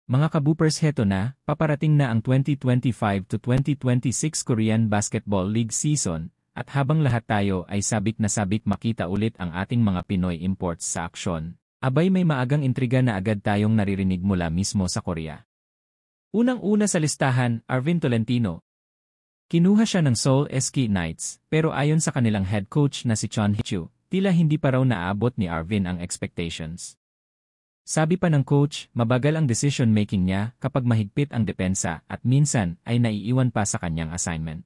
Mga kaboopers, heto na, paparating na ang 2025 to 2026 Korean Basketball League season, at habang lahat tayo ay sabik na sabik makita ulit ang ating mga Pinoy imports sa aksyon, abay may maagang intriga na agad tayong naririnig mula mismo sa Korea. Unang-una sa listahan, Arvin Tolentino. Kinuha siya ng Seoul SK Knights, pero ayon sa kanilang head coach na si Chon Hee-chu, tila hindi pa raw naabot ni Arvin ang expectations. Sabi pa ng coach, mabagal ang decision-making niya kapag mahigpit ang depensa at minsan ay naiiwan pa sa kanyang assignment.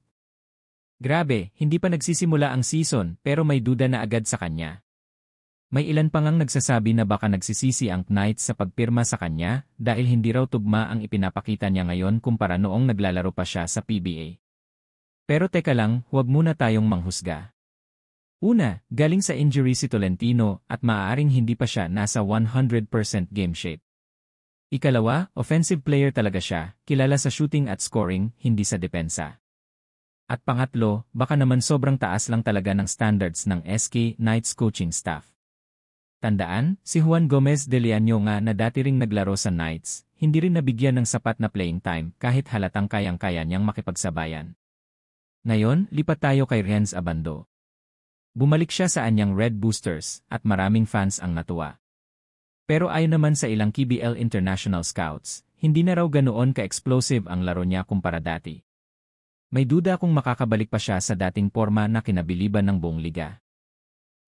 Grabe, hindi pa nagsisimula ang season pero may duda na agad sa kanya. May ilan pa ngang nagsasabi na baka nagsisisi ang Knights sa pagpirma sa kanya dahil hindi raw tugma ang ipinapakita niya ngayon kumpara noong naglalaro pa siya sa PBA. Pero teka lang, huwag muna tayong manghusga. Una, galing sa injury si Tolentino at maaaring hindi pa siya nasa 100% game shape. Ikalawa, offensive player talaga siya, kilala sa shooting at scoring, hindi sa depensa. At pangatlo, baka naman sobrang taas lang talaga ng standards ng SK Knights coaching staff. Tandaan, si Juan Gomez de Leaño nga na dati ring naglaro sa Knights, hindi rin nabigyan ng sapat na playing time kahit halatang kayang-kaya niyang makipagsabayan. Ngayon, lipat tayo kay Renz Abando. Bumalik siya sa anyang Red Boosters at maraming fans ang natuwa. Pero ayon naman sa ilang KBL International Scouts, hindi na raw ganoon ka-explosive ang laro niya kumpara dati. May duda kung makakabalik pa siya sa dating porma na kinabiliban ng buong liga.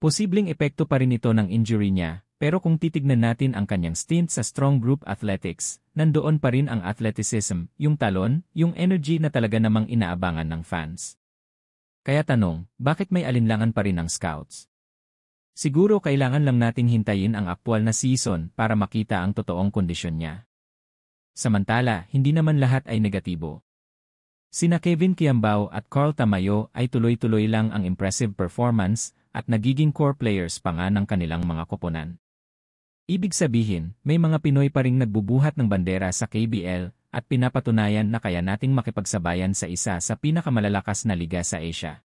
Posibleng epekto pa rin ito ng injury niya, pero kung titignan natin ang kanyang stint sa Strong Group Athletics, nandoon pa rin ang athleticism, yung talon, yung energy na talaga namang inaabangan ng fans. Kaya tanong, bakit may alinlangan pa rin ang scouts? Siguro kailangan lang nating hintayin ang aktwal na season para makita ang totoong kondisyon niya. Samantala, hindi naman lahat ay negatibo. Sina Kevin Kiambao at Carl Tamayo ay tuloy-tuloy lang ang impressive performance at nagiging core players pa nga ng kanilang mga koponan. Ibig sabihin, may mga Pinoy pa ring nagbubuhat ng bandera sa KBL, at pinapatunayan na kaya nating makipagsabayan sa isa sa pinakamalalakas na liga sa Asia.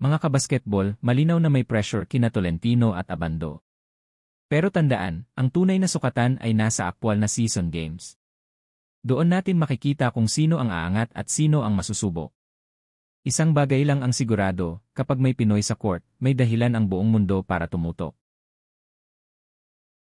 Mga kabasketball, malinaw na may pressure kina Tolentino at Abando. Pero tandaan, ang tunay na sukatan ay nasa aktwal na season games. Doon natin makikita kung sino ang aangat at sino ang masusubok. Isang bagay lang ang sigurado, kapag may Pinoy sa court, may dahilan ang buong mundo para tumutok.